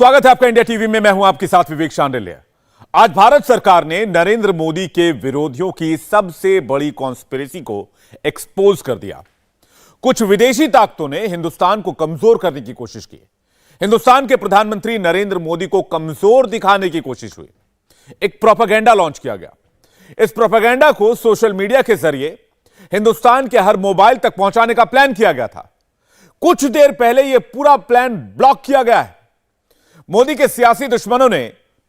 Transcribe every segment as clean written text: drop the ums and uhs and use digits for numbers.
स्वागत है आपका इंडिया टीवी में। मैं हूं आपके साथ विवेक शांडिल्य। आज भारत सरकार ने नरेंद्र मोदी के विरोधियों की सबसे बड़ी कॉन्स्पिरेसी को एक्सपोज कर दिया। कुछ विदेशी ताकतों ने हिंदुस्तान को कमजोर करने की कोशिश की। हिंदुस्तान के प्रधानमंत्री नरेंद्र मोदी को कमजोर दिखाने की कोशिश हुई। एक प्रोपेगेंडा लॉन्च किया गया। इस प्रोपेगेंडा को सोशल मीडिया के जरिए हिंदुस्तान के हर मोबाइल तक पहुंचाने का प्लान किया गया था। कुछ देर पहले यह पूरा प्लान ब्लॉक किया गया है। मोदी के सियासी दुश्मनों ने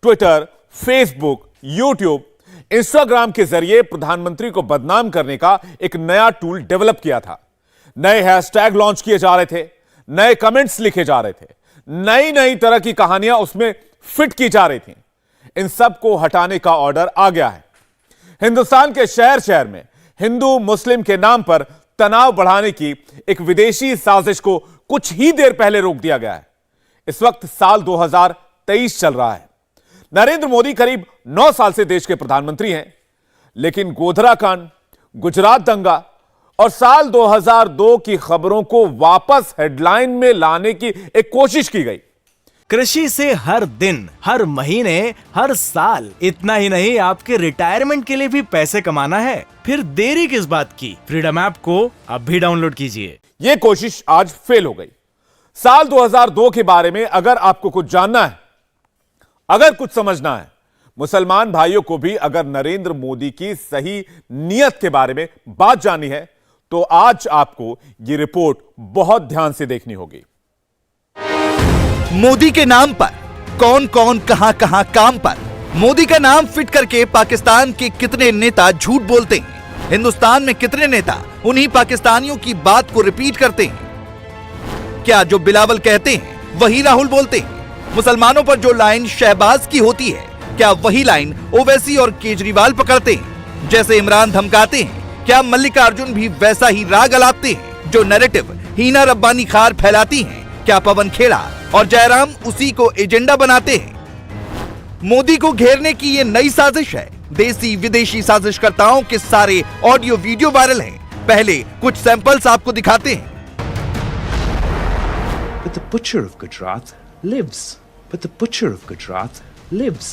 ट्विटर, फेसबुक, यूट्यूब, इंस्टाग्राम के जरिए प्रधानमंत्री को बदनाम करने का एक नया टूल डेवलप किया था। नए हैशटैग लॉन्च किए जा रहे थे, नए कमेंट्स लिखे जा रहे थे, नई नई तरह की कहानियां उसमें फिट की जा रही थी। इन सब को हटाने का ऑर्डर आ गया है। हिंदुस्तान के शहर शहर में हिंदू मुस्लिम के नाम पर तनाव बढ़ाने की एक विदेशी साजिश को कुछ ही देर पहले रोक दिया गया है। इस वक्त साल 2023 चल रहा है। नरेंद्र मोदी करीब 9 साल से देश के प्रधानमंत्री हैं, लेकिन गोधरा कांड, गुजरात दंगा और साल 2002 की खबरों को वापस हेडलाइन में लाने की एक कोशिश की गई। कृषि से हर दिन, हर महीने, हर साल, इतना ही नहीं आपके रिटायरमेंट के लिए भी पैसे कमाना है। फिर देरी किस बात की? फ्रीडम ऐप को अब भी डाउनलोड कीजिए। यह कोशिश आज फेल हो गई। साल 2002 के बारे में अगर आपको कुछ जानना है, अगर कुछ समझना है, मुसलमान भाइयों को भी अगर नरेंद्र मोदी की सही नीयत के बारे में बात जाननी है, तो आज आपको यह रिपोर्ट बहुत ध्यान से देखनी होगी। मोदी के नाम पर कौन कौन कहां कहां काम पर। मोदी का नाम फिट करके पाकिस्तान के कितने नेता झूठ बोलते हैं। हिंदुस्तान में कितने नेता उन्हीं पाकिस्तानियों की बात को रिपीट करते हैं। क्या जो बिलावल कहते हैं वही राहुल बोलते हैं? मुसलमानों पर जो लाइन शहबाज की होती है, क्या वही लाइन ओवैसी और केजरीवाल पकड़ते हैं? जैसे इमरान धमकाते हैं, क्या मल्लिकार्जुन भी वैसा ही राग अलापते हैं? जो नैरेटिव हीना रब्बानी खार फैलाती हैं, क्या पवन खेड़ा और जयराम उसी को एजेंडा बनाते हैं? मोदी को घेरने की ये नई साजिश है। देसी विदेशी साजिशकर्ताओं के सारे ऑडियो वीडियो वायरल हैं। पहले कुछ सैंपल्स आपको दिखाते हैं। But the butcher of Gujarat lives. But the butcher of Gujarat lives.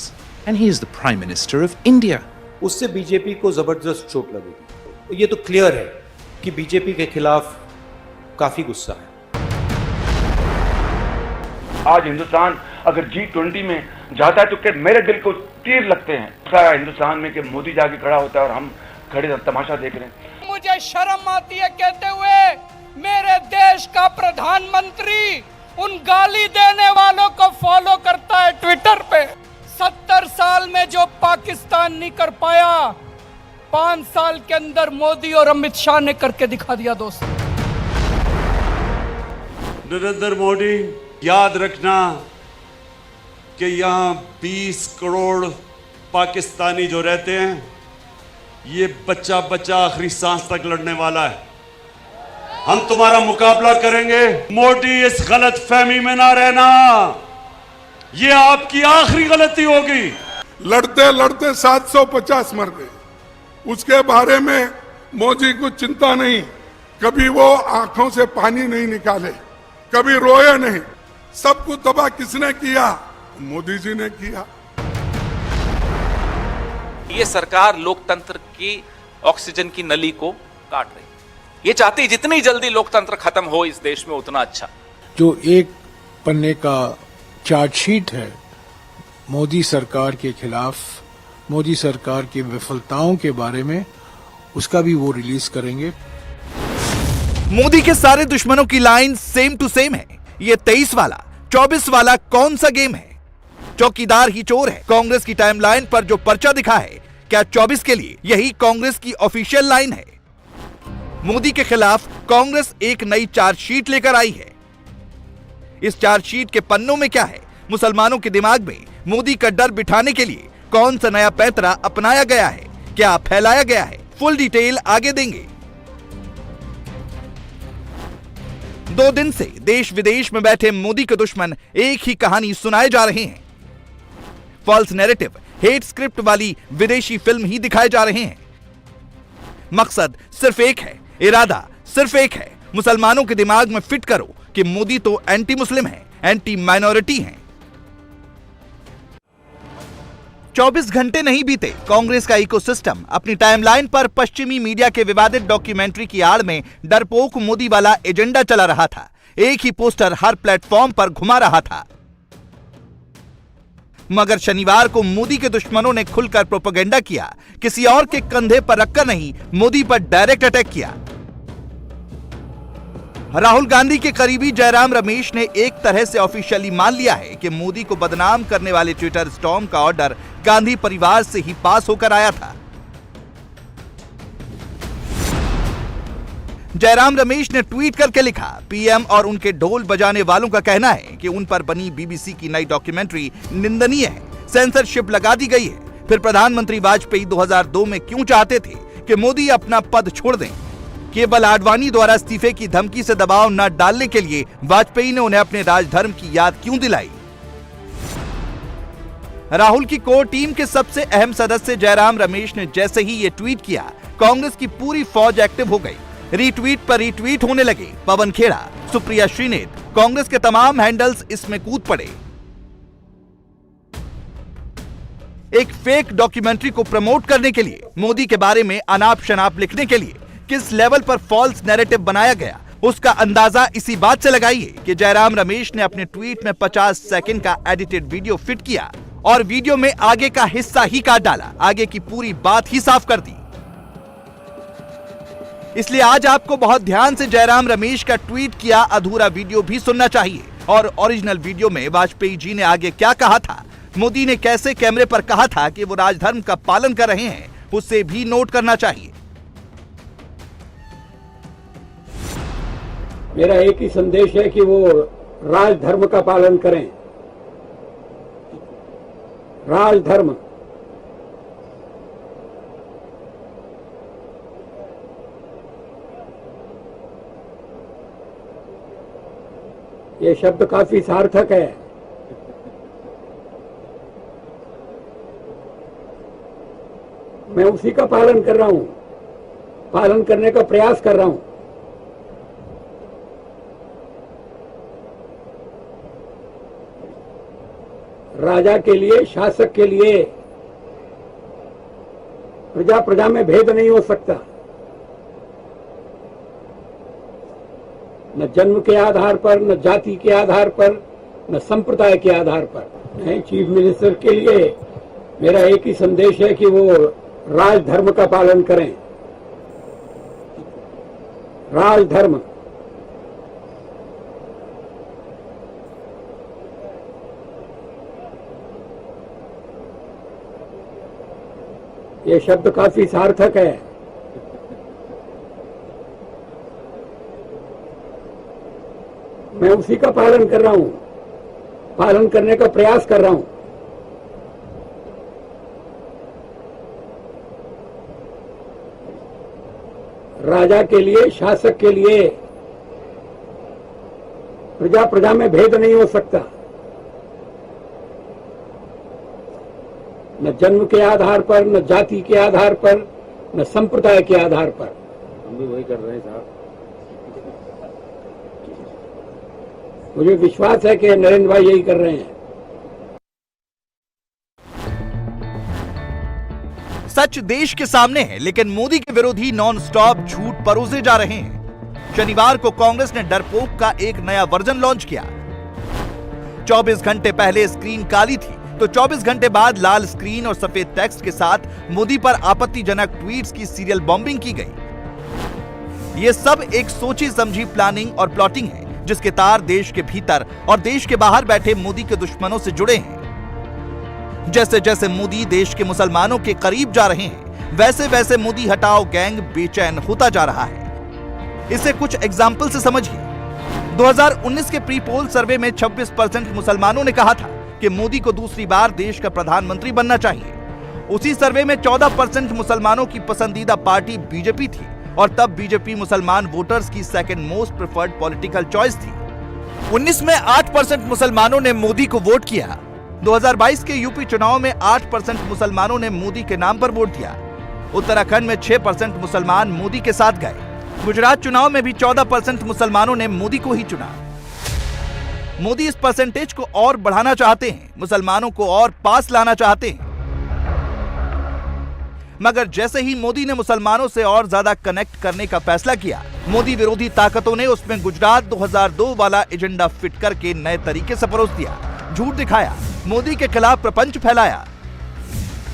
And he is the Prime Minister of India. उससे बीजेपी को जबरदस्त चोट लगेगी। ये तो क्लियर है कि बीजेपी के खिलाफ काफी गुस्सा है। आज हिंदुस्तान अगर G20 में जाता है तो क्या मेरे दिल को तीर लगते हैं। सारा हिंदुस्तान में कि मोदी जाके खड़ा होता है और हम खड़े तमाशा देख रहे हैं। मुझे शर्म आती है कहते हुए, मेरे देश का प्रधानमंत्री उन गाली देने वालों को फॉलो करता है ट्विटर पे। 70 साल में जो पाकिस्तान नहीं कर पाया, 5 साल के अंदर मोदी और अमित शाह ने करके दिखा दिया। दोस्तों, नरेंद्र मोदी, याद रखना कि यहाँ 20 करोड़ पाकिस्तानी जो रहते हैं, ये बच्चा बच्चा आखिरी सांस तक लड़ने वाला है। हम तुम्हारा मुकाबला करेंगे। मोदी, इस गलत फहमी में ना रहना, ये आपकी आखिरी गलती होगी। लड़ते लड़ते 750 मर गए। उसके बारे में मोदी को चिंता नहीं। कभी वो आंखों से पानी नहीं निकाले, कभी रोए नहीं। सब कुछ तबाह किसने किया? मोदी जी ने किया। ये सरकार लोकतंत्र की ऑक्सीजन की नली को काट रही। ये चाहती जितनी जल्दी लोकतंत्र खत्म हो इस देश में उतना अच्छा। जो एक पन्ने का चार्जशीट है मोदी सरकार के खिलाफ, मोदी सरकार की विफलताओं के बारे में, उसका भी वो रिलीज करेंगे। मोदी के सारे दुश्मनों की लाइन सेम टू सेम है। ये 23 वाला 24 वाला कौन सा गेम है? चौकीदार ही चोर है। कांग्रेस की टाइमलाइन पर जो पर्चा दिखा है, क्या 24 के लिए यही कांग्रेस की ऑफिशियल लाइन है? मोदी के खिलाफ कांग्रेस एक नई चार्जशीट लेकर आई है। इस चार्जशीट के पन्नों में क्या है? मुसलमानों के दिमाग में मोदी का डर बिठाने के लिए कौन सा नया पैंतरा अपनाया गया है? क्या फैलाया गया है? फुल डिटेल आगे देंगे। 2 दिन से देश विदेश में बैठे मोदी के दुश्मन एक ही कहानी सुनाए जा रहे हैं। फॉल्स नैरेटिव, हेट स्क्रिप्ट वाली विदेशी फिल्म ही दिखाए जा रहे हैं। मकसद सिर्फ एक है, इरादा सिर्फ एक है, मुसलमानों के दिमाग में फिट करो कि मोदी तो एंटी मुस्लिम है, एंटी माइनॉरिटी हैं। 24 घंटे नहीं बीते, कांग्रेस का इकोसिस्टम अपनी टाइमलाइन पर पश्चिमी मीडिया के विवादित डॉक्यूमेंट्री की आड़ में डरपोक मोदी वाला एजेंडा चला रहा था। एक ही पोस्टर हर प्लेटफॉर्म पर घुमा रहा था। मगर शनिवार को मोदी के दुश्मनों ने खुलकर प्रोपेगेंडा किया, किसी और के कंधे पर रखकर नहीं, मोदी पर डायरेक्ट अटैक किया। राहुल गांधी के करीबी जयराम रमेश ने एक तरह से ऑफिशियली मान लिया है कि मोदी को बदनाम करने वाले ट्विटर स्टॉर्म का ऑर्डर गांधी परिवार से ही पास होकर आया था। जयराम रमेश ने ट्वीट करके लिखा, पीएम और उनके ढोल बजाने वालों का कहना है कि उन पर बनी बीबीसी की नई डॉक्यूमेंट्री निंदनीय है, सेंसरशिप लगा दी गई है। फिर प्रधानमंत्री वाजपेयी 2002 में क्यों चाहते थे कि मोदी अपना पद छोड़ दें? केवल आडवाणी द्वारा इस्तीफे की धमकी से दबाव न डालने के लिए वाजपेयी ने उन्हें अपने राजधर्म की याद क्यों दिलाई? राहुल की कोर टीम के सबसे अहम सदस्य जयराम रमेश ने जैसे ही ये ट्वीट किया, कांग्रेस की पूरी फौज एक्टिव हो गई। रीट्वीट पर रीट्वीट होने लगे। पवन खेड़ा, सुप्रिया श्रीनेत, कांग्रेस के तमाम हैंडल्स इसमें कूद पड़े। एक फेक डॉक्यूमेंट्री को प्रमोट करने के लिए, मोदी के बारे में अनाप शनाप लिखने के लिए किस लेवल पर फॉल्स नैरेटिव बनाया गया, उसका अंदाजा इसी बात से लगाइए कि जयराम रमेश ने अपने ट्वीट में 50 सेकंड का एडिटेड वीडियो फिट किया और वीडियो में आगे का हिस्सा ही काट डाला, आगे की पूरी बात ही साफ कर दी। इसलिए आज आपको बहुत ध्यान से जयराम रमेश का ट्वीट किया अधूरा वीडियो भी सुनना चाहिए और ओरिजिनल वीडियो में वाजपेयी जी ने आगे क्या कहा था, मोदी ने कैसे कैमरे पर कहा था कि वो राजधर्म का पालन कर रहे हैं, उसे भी नोट करना चाहिए। मेरा एक ही संदेश है कि वो राजधर्म का पालन करें। राजधर्म, ये शब्द काफी सार्थक है। मैं उसी का पालन कर रहा हूं, पालन करने का प्रयास कर रहा हूं। राजा के लिए, शासक के लिए प्रजा प्रजा में भेद नहीं हो सकता, न जन्म के आधार पर, न जाति के आधार पर, न संप्रदाय के आधार पर। मैं चीफ मिनिस्टर के लिए मेरा एक ही संदेश है कि वो राजधर्म का पालन करें। राजधर्म, ये शब्द काफी सार्थक है। मैं उसी का पालन कर रहा हूं, पालन करने का प्रयास कर रहा हूं। राजा के लिए, शासक के लिए प्रजा प्रजा में भेद नहीं हो सकता, न जन्म के आधार पर, न जाति के आधार पर, न संप्रदाय के आधार पर। हम भी वही कर रहे हैं साहब। मुझे विश्वास है कि नरेंद्र भाई यही कर रहे हैं। सच देश के सामने है, लेकिन मोदी के विरोधी नॉन स्टॉप झूठ परोसे जा रहे हैं। शनिवार को कांग्रेस ने डरपोक का एक नया वर्जन लॉन्च किया। 24 घंटे पहले स्क्रीन काली थी, तो 24 घंटे बाद लाल स्क्रीन और सफेद टेक्स्ट के साथ मोदी पर आपत्तिजनक ट्वीट्स की सीरियल बॉम्बिंग की गई। यह सब एक सोची समझी प्लानिंग और प्लॉटिंग है, जिसके तार देश के भीतर और देश के बाहर बैठे मोदी के दुश्मनों से जुड़े हैं। जैसे जैसे मोदी देश के मुसलमानों के करीब जा रहे हैं, वैसे वैसे मोदी हटाओ गैंग बेचैन होता जा रहा है। इसे कुछ एग्जाम्पल से समझिए। 2019 के प्री पोल सर्वे में 26% मुसलमानों ने कहा था कि मोदी को दूसरी बार देश का प्रधानमंत्री बनना चाहिए। उसी सर्वे में 14% मुसलमानों की पसंदीदा पार्टी बीजेपी थी और तब बीजेपी मुसलमान वोटर्स की second most preferred political choice थी। 19 में 8% मुसलमानों ने मोदी को वोट किया। 2022 के यूपी चुनाव में 8% मुसलमानों ने मोदी के नाम पर वोट दिया। उत्तराखंड में 6% मुसलमान मोदी के साथ गए। गुजरात चुनाव में भी 14% मुसलमानों ने मोदी को ही चुना। मोदी इस परसेंटेज को और बढ़ाना चाहते हैं, मुसलमानों को और पास लाना चाहते हैं। मगर जैसे ही मोदी ने मुसलमानों से और ज्यादा कनेक्ट करने का फैसला किया, मोदी विरोधी ताकतों ने उसमें गुजरात 2002 वाला एजेंडा फिट करके नए तरीके से परोस दिया, झूठ दिखाया, मोदी के खिलाफ प्रपंच फैलाया।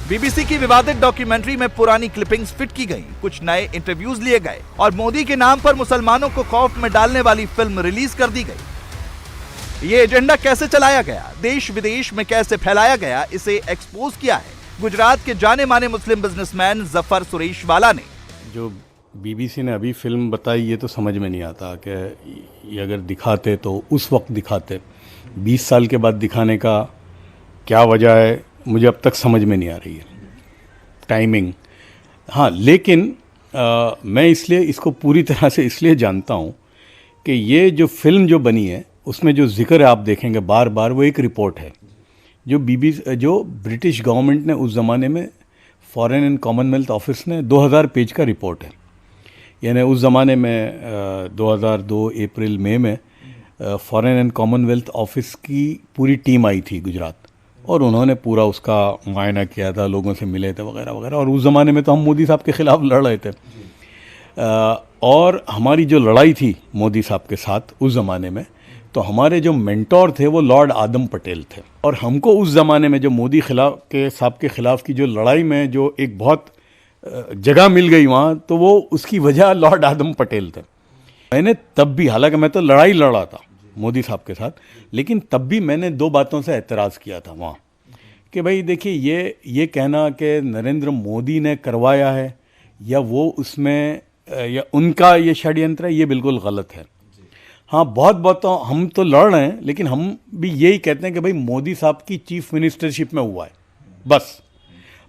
बीबीसी की विवादित डॉक्यूमेंट्री में पुरानी क्लिपिंग्स फिट की गई, कुछ नए इंटरव्यूज लिए गए और मोदी के नाम पर मुसलमानों को खौफ में डालने वाली फिल्म रिलीज कर दी गई। ये एजेंडा कैसे चलाया गया, देश विदेश में कैसे फैलाया गया, इसे एक्सपोज किया है गुजरात के जाने माने मुस्लिम बिजनेसमैन जफर सुरेशवाला ने। जो बीबीसी ने अभी फिल्म बताई, ये तो समझ में नहीं आता कि ये अगर दिखाते तो उस वक्त दिखाते, 20 साल के बाद दिखाने का क्या वजह है, मुझे अब तक समझ में नहीं आ रही है टाइमिंग। हाँ, लेकिन मैं इसलिए इसको पूरी तरह से इसलिए जानता हूँ कि ये जो फिल्म जो बनी है उसमें जो जिक्र है आप देखेंगे बार बार, वो एक रिपोर्ट है जो जो ब्रिटिश गवर्नमेंट ने उस ज़माने में फॉरेन एंड कॉमनवेल्थ ऑफिस ने 2000 पेज का रिपोर्ट है। यानी उस ज़माने में 2002 अप्रैल मई में फॉरेन एंड कॉमनवेल्थ ऑफिस की पूरी टीम आई थी गुजरात और उन्होंने पूरा उसका मुआयना किया था, लोगों से मिले थे वगैरह वगैरह। और उस ज़माने में तो हम मोदी साहब के ख़िलाफ़ लड़ रहे थे और हमारी जो लड़ाई थी मोदी साहब के साथ उस ज़माने में, तो हमारे जो मेंटोर थे वो लॉर्ड आदम पटेल थे। और हमको उस ज़माने में जो मोदी साहब के ख़िलाफ़ की जो लड़ाई में जो एक बहुत जगह मिल गई वहाँ, तो वो उसकी वजह लॉर्ड आदम पटेल थे। मैंने तब भी, हालांकि मैं तो लड़ाई लड़ा था मोदी साहब के साथ, लेकिन तब भी मैंने 2 बातों से एतराज़ किया था वहाँ कि भाई देखिए, ये कहना कि नरेंद्र मोदी ने करवाया है या वो उसमें या उनका ये षड्यंत्र है, ये बिल्कुल गलत है। हाँ, बहुत तो हम तो लड़ रहे हैं, लेकिन हम भी यही कहते हैं कि भाई मोदी साहब की चीफ मिनिस्टरशिप में हुआ है, बस।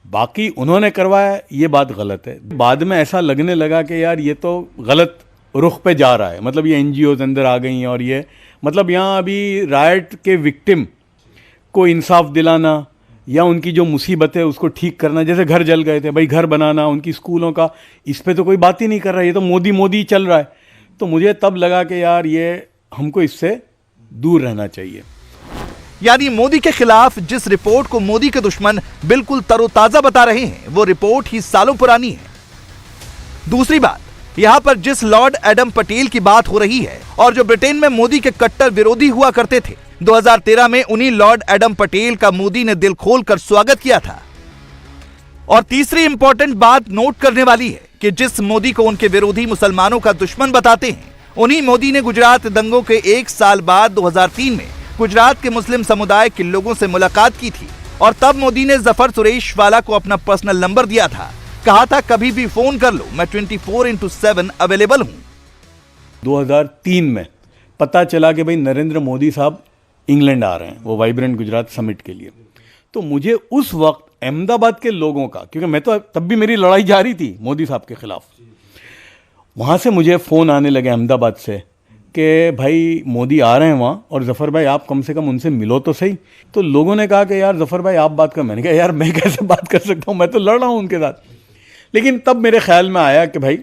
बाकी उन्होंने करवाया, ये बात गलत है। बाद में ऐसा लगने लगा कि यार ये तो गलत रुख पे जा रहा है, मतलब ये NGOs अंदर आ गई हैं और ये मतलब यहाँ अभी राइट के विक्टिम को इंसाफ दिलाना या उनकी जो मुसीबत है उसको ठीक करना, जैसे घर जल गए थे भाई, घर बनाना उनकी स्कूलों का, इस पे तो कोई बात ही नहीं कर रहा है, ये तो मोदी चल रहा है। तो मुझे तब लगा कि यार ये हमको इससे दूर रहना चाहिए। यानी मोदी के खिलाफ जिस रिपोर्ट को मोदी के दुश्मन बिल्कुल तरोताजा बता रहे हैं, वो रिपोर्ट ही सालों पुरानी है। दूसरी बात, यहां पर जिस लॉर्ड एडम पटेल की बात हो रही है और जो ब्रिटेन में मोदी के कट्टर विरोधी हुआ करते थे, 2013 में उन्हीं लॉर्ड एडम पटेल का मोदी ने दिल खोलकर स्वागत किया था। और तीसरी इंपॉर्टेंट बात नोट करने वाली है कि जिस मोदी को उनके विरोधी मुसलमानों का दुश्मन बताते हैं, उन्हीं मोदी ने गुजरात दंगों के 1 साल बाद 2003 में गुजरात के मुस्लिम समुदाय के लोगों से मुलाकात की थी और तब मोदी ने जफर सुरेशवाला को अपना पर्सनल नंबर दिया था, कहा था कभी भी फोन कर लो, मैं 24/7 अवेलेबल हूं। 2003 में पता चला कि भाई नरेंद्र मोदी साहब इंग्लैंड आ रहे हैं, वो वाइब्रेंट गुजरात समिट के लिए। तो मुझे उस वक्त अहमदाबाद के लोगों का, क्योंकि मैं तो तब भी मेरी लड़ाई जारी थी मोदी साहब के खिलाफ, वहाँ से मुझे फ़ोन आने लगे अहमदाबाद से कि भाई मोदी आ रहे हैं वहाँ और जफ़र भाई आप कम से कम उनसे मिलो तो सही। तो लोगों ने कहा कि यार जफ़र भाई आप बात कर। मैंने कहा यार मैं कैसे बात कर सकता हूँ, मैं तो लड़ रहा हूँ उनके साथ। लेकिन तब मेरे ख्याल में आया कि भाई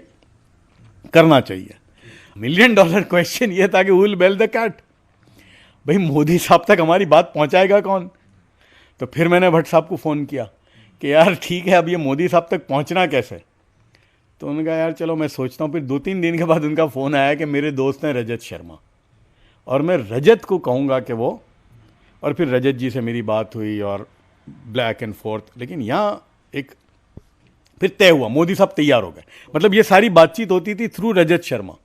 करना चाहिए। $1 मिलियन क्वेश्चन ये था कि who will bell the cat, भाई मोदी साहब तक हमारी बात पहुँचाएगा कौन। तो फिर मैंने भट्ट साहब को फ़ोन किया कि यार ठीक है, अब ये मोदी साहब तक पहुँचना कैसे। तो उन्होंने कहा यार चलो मैं सोचता हूँ। फिर 2-3 दिन के बाद उनका फ़ोन आया कि मेरे दोस्त हैं रजत शर्मा और मैं रजत को कहूँगा कि वो, और फिर रजत जी से मेरी बात हुई और बैक एंड फोर्थ। लेकिन यहाँ एक फिर तय हुआ, मोदी साहब तैयार हो गए। मतलब ये सारी बातचीत होती थी थ्रू रजत शर्मा।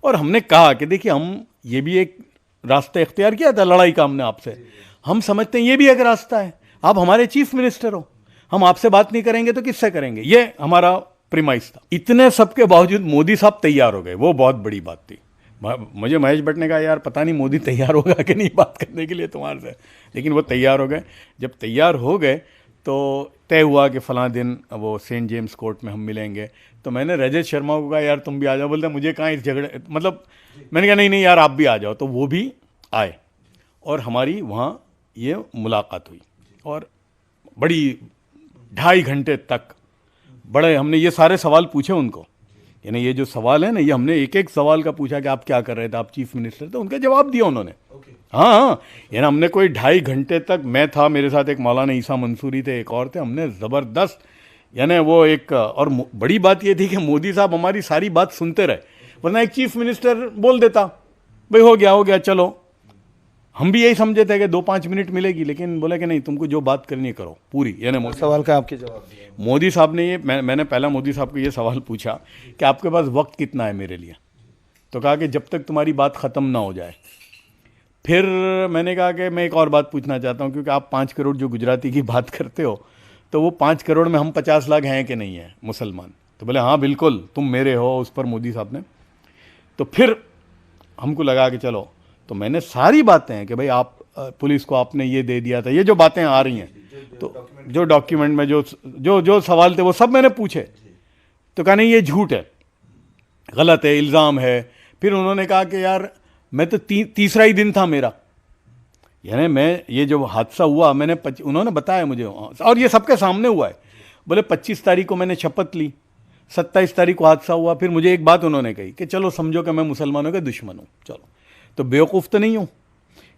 और हमने कहा कि देखिए हम ये भी एक रास्ता इख्तियार किया था लड़ाई का हमने आपसे, हम समझते हैं ये भी एक रास्ता है, आप हमारे चीफ मिनिस्टर हो, हम आपसे बात नहीं करेंगे तो किससे करेंगे, ये हमारा प्रीमाइस था। इतने सब के बावजूद मोदी साहब तैयार हो गए, वो बहुत बड़ी बात थी। मुझे महेश भट्ट ने कहा यार पता नहीं मोदी तैयार होगा कि नहीं बात करने के लिए तुम्हारे से, लेकिन वो तैयार हो गए। जब तैयार हो गए तो तय हुआ कि फ़लाँ दिन वो सेंट जेम्स कोर्ट में हम मिलेंगे। तो मैंने रजत शर्मा को कहा यार तुम भी आ जाओ। बोलते मुझे कहाँ इस झगड़े, मतलब मैंने कहा नहीं यार आप भी आ जाओ। तो वो भी आए और हमारी वहाँ ये मुलाकात हुई और बड़ी 2.5 घंटे तक बड़े हमने ये सारे सवाल पूछे उनको। यानी ये जो सवाल है ना, ये हमने एक एक सवाल का पूछा कि आप क्या कर रहे थे, आप चीफ मिनिस्टर थे, उनका जवाब दिया उन्होंने। हाँ, यानी हमने कोई 2.5 घंटे तक, मैं था, मेरे साथ एक मौलाना ईसा मंसूरी थे, एक और थे, हमने ज़बरदस्त यानी वो एक और बड़ी बात ये थी कि मोदी साहब हमारी सारी बात सुनते रहे, वरना एक चीफ मिनिस्टर बोल देता भाई हो गया चलो। हम भी यही समझे थे कि 2-5 मिनट मिलेगी, लेकिन बोला कि नहीं, तुमको जो बात करनी है करो पूरी। यानी सवाल का आपके जवाब दिए। मोदी साहब ने मैंने पहला मोदी साहब को ये सवाल पूछा कि आपके पास वक्त कितना है मेरे लिए, तो कहा कि जब तक तुम्हारी बात ख़त्म ना हो जाए। फिर मैंने कहा कि मैं एक और बात पूछना चाहता हूँ, क्योंकि आप 5 करोड़ जो गुजराती की बात करते हो, तो वो 5 करोड़ में हम 50 लाख हैं कि नहीं है मुसलमान? तो बोले हाँ बिल्कुल, तुम मेरे हो। उस पर मोदी साहब ने तो फिर हमको लगा कि चलो, तो मैंने सारी बातें हैं कि भाई आप पुलिस को आपने ये दे दिया था, ये जो बातें आ रही हैं, तो जो डॉक्यूमेंट में जो सवाल थे वो सब मैंने पूछे। तो कहा नहीं ये झूठ है, गलत है, इल्ज़ाम है। फिर उन्होंने कहा कि यार मैं तो तीसरा ही दिन था मेरा, यानी मैं ये जो हादसा हुआ मैंने उन्होंने बताया मुझे, और ये सबके सामने हुआ है। बोले 25 तारीख को मैंने शपथ ली, 27 तारीख को हादसा हुआ। फिर मुझे एक बात उन्होंने कही कि चलो समझो कि मैं मुसलमानों का दुश्मन हूँ। चलो, तो बेवकूफ़ तो नहीं हूँ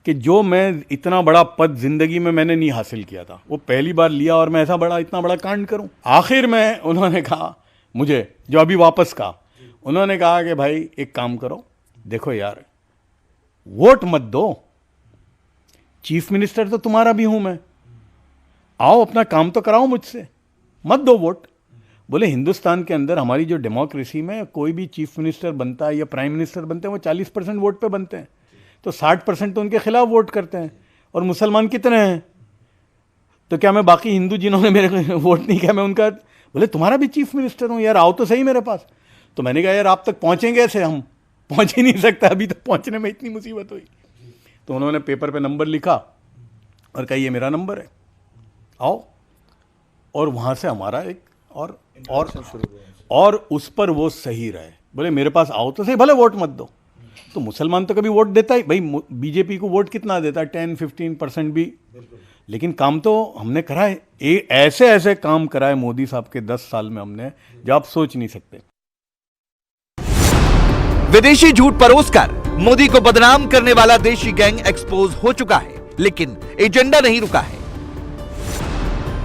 कि जो मैं इतना बड़ा पद ज़िंदगी में मैंने नहीं हासिल किया था, वो पहली बार लिया और मैं इतना बड़ा कांड करूँ। आखिर में उन्होंने कहा मुझे, जो अभी वापस कहा, उन्होंने कहा कि भाई एक काम करो, देखो यार वोट मत दो, चीफ मिनिस्टर तो तुम्हारा भी हूँ मैं, आओ अपना काम तो कराओ मुझसे, मत दो वोट। बोले हिंदुस्तान के अंदर हमारी जो डेमोक्रेसी में कोई भी चीफ मिनिस्टर बनता है या प्राइम मिनिस्टर बनते हैं वो 40% वोट पे बनते हैं, तो 60% तो उनके खिलाफ वोट करते हैं। और मुसलमान कितने हैं? तो क्या मैं बाकी हिंदू जिन्होंने मेरे को वोट नहीं किया मैं उनका? बोले तुम्हारा भी चीफ मिनिस्टर हूँ यार, आओ तो सही मेरे पास। तो मैंने कहा यार आप तक पहुँचेंगे ऐसे? हम पहुँच ही नहीं सकता, अभी तक पहुँचने में इतनी मुसीबत हुई। तो उन्होंने पेपर पे नंबर लिखा और कहा ये मेरा नंबर है, आओ। और वहाँ से हमारा एक और उस पर वो सही रहे। बोले मेरे पास आओ तो सही, भले वोट मत दो। तो मुसलमान तो कभी वोट देता ही, भाई बीजेपी को वोट कितना देता है? 10-15% भी, लेकिन काम तो हमने करा है। ऐसे ऐसे काम करा है मोदी साहब के 10 साल में हमने, जो आप सोच नहीं सकते। विदेशी झूठ परोसकर मोदी को बदनाम करने वाला देशी गैंग एक्सपोज हो चुका है, लेकिन एजेंडा नहीं रुका है।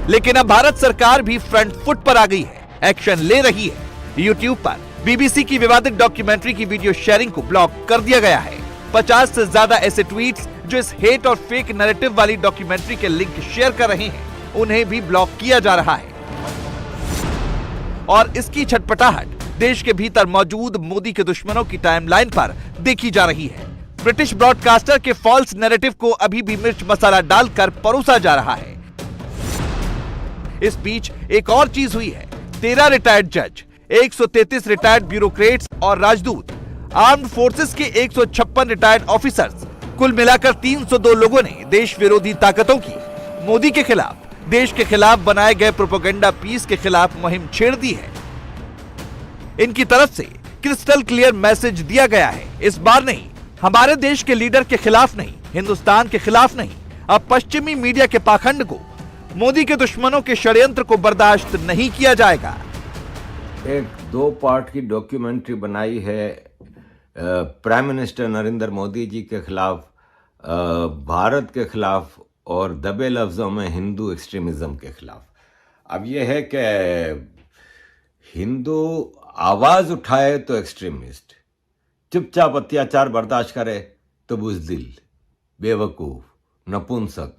लेकिन अब भारत सरकार भी फ्रंट फुट पर आ गई है, एक्शन ले रही है। यूट्यूब पर बीबीसी की विवादित डॉक्यूमेंट्री की वीडियो शेयरिंग को ब्लॉक कर दिया गया है। 50 से ज्यादा ऐसे ट्वीट्स जो इस हेट और फेक नैरेटिव वाली डॉक्यूमेंट्री के लिंक शेयर कर रहे हैं, उन्हें भी ब्लॉक किया जा रहा है। और इसकी छटपटाहट देश के भीतर मौजूद मोदी के दुश्मनों की टाइमलाइन पर देखी जा रही है। ब्रिटिश ब्रॉडकास्टर के फॉल्स नैरेटिव को अभी भी मिर्च मसाला डालकर परोसा जा रहा है। इस बीच एक और चीज हुई है। 13 रिटायर्ड जज, 133 रिटायर्ड ब्यूरोक्रेट्स और राजदूत, आर्म्ड फोर्सेस के 156 रिटायर्ड ऑफिसर्स, कुल मिलाकर 302 लोगों ने देश विरोधी ताकतों की मोदी के खिलाफ, देश के खिलाफ बनाए गए प्रोपेगेंडा पीस के खिलाफ मुहिम छेड़ दी है। इनकी तरफ से क्रिस्टल क्लियर मैसेज दिया गया है, इस बार नहीं, हमारे देश के लीडर के खिलाफ नहीं, हिंदुस्तान के खिलाफ नहीं, अब पश्चिमी मीडिया के पाखंड को, मोदी के दुश्मनों के षड्यंत्र को बर्दाश्त नहीं किया जाएगा। एक 2 पार्ट की डॉक्यूमेंट्री बनाई है प्राइम मिनिस्टर नरेंद्र मोदी जी के खिलाफ, भारत के खिलाफ और दबे लफ्जों में हिंदू एक्सट्रीमिज्म के खिलाफ। अब यह है कि हिंदू आवाज उठाए तो एक्सट्रीमिस्ट, चुपचाप अत्याचार बर्दाश्त करे तो बुज़दिल, बेवकूफ, नपुंसक।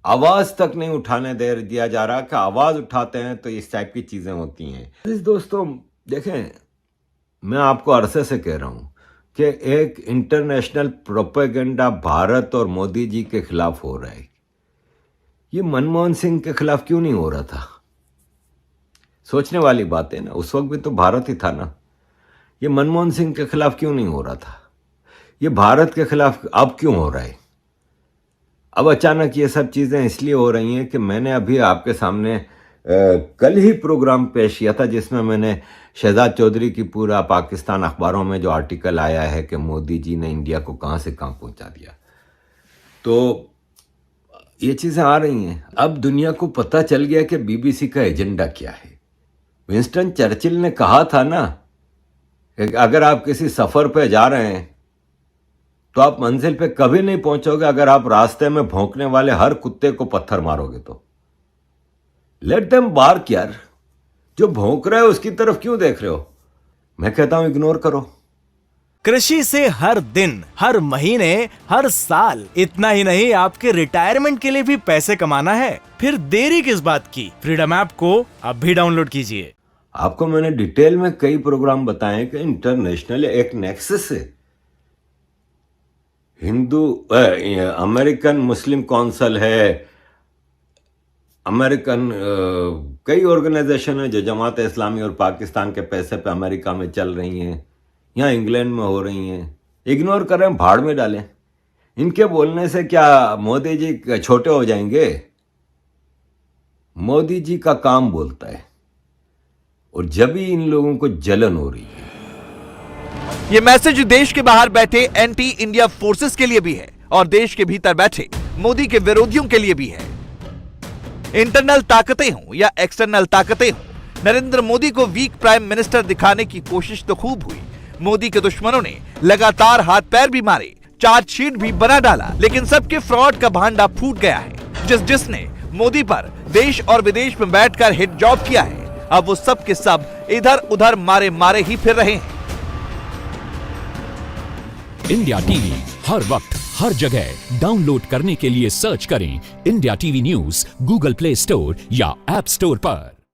आवाज तक नहीं उठाने दिया जा रहा कि आवाज उठाते हैं तो इस टाइप की चीजें होती हैं। इस दोस्तों देखें, मैं आपको अरसे से कह रहा हूं कि एक इंटरनेशनल प्रोपेगेंडा भारत और मोदी जी के खिलाफ हो रहा है। ये मनमोहन सिंह के खिलाफ क्यों नहीं हो रहा था? सोचने वाली बात है ना, उस वक्त भी तो भारत ही था ना। ये मनमोहन सिंह के खिलाफ क्यों नहीं हो रहा था? ये भारत के खिलाफ अब क्यों हो रहा है? अब अचानक ये सब चीज़ें इसलिए हो रही हैं कि मैंने अभी आपके सामने कल ही प्रोग्राम पेश किया था जिसमें मैंने शहजाद चौधरी की पूरा पाकिस्तान अखबारों में जो आर्टिकल आया है कि मोदी जी ने इंडिया को कहाँ से कहाँ पहुँचा दिया, तो ये चीज़ें आ रही हैं। अब दुनिया को पता चल गया कि बीबीसी का एजेंडा क्या है। विंस्टन चर्चिल ने कहा था ना कि अगर आप किसी सफ़र पे जा रहे हैं तो आप मंजिल पे कभी नहीं पहुंचोगे अगर आप रास्ते में भौंकने वाले हर कुत्ते को पत्थर मारोगे तो। लेट देम बार्क यार, जो भौंक रहा है उसकी तरफ क्यों देख रहे हो? मैं कहता हूं इग्नोर करो। कृषि से हर दिन, हर महीने, हर साल, इतना ही नहीं आपके रिटायरमेंट के लिए भी पैसे कमाना है, फिर देरी किस बात की? फ्रीडम ऐप को अब भी डाउनलोड कीजिए। आपको मैंने डिटेल में कई प्रोग्राम बताए कि इंटरनेशनल एक नेक्सस है। अमेरिकन मुस्लिम काउंसिल है, अमेरिकन कई ऑर्गेनाइजेशन है जो जमात इस्लामी और पाकिस्तान के पैसे पे अमेरिका में चल रही हैं, यहाँ इंग्लैंड में हो रही हैं। इग्नोर करें, भाड़ में डालें। इनके बोलने से क्या मोदी जी छोटे हो जाएंगे? मोदी जी का काम बोलता है, और जब भी इन लोगों को जलन हो रही है। ये मैसेज देश के बाहर बैठे एंटी इंडिया फोर्सेस के लिए भी है और देश के भीतर बैठे मोदी के विरोधियों के लिए भी है। इंटरनल ताकतें हों या एक्सटर्नल ताकतें हों, नरेंद्र मोदी को वीक प्राइम मिनिस्टर दिखाने की कोशिश तो खूब हुई। मोदी के दुश्मनों ने लगातार हाथ पैर भी मारे, चार्जशीट भी बना डाला, लेकिन सबके फ्रॉड का भांडा फूट गया है। जिसने मोदी पर देश और विदेश में बैठकर हिट जॉब किया है, अब वो सब के सब इधर उधर मारे ही फिर रहे हैं। इंडिया टीवी हर वक्त हर जगह डाउनलोड करने के लिए सर्च करें India TV news Google play store या ऐप स्टोर पर।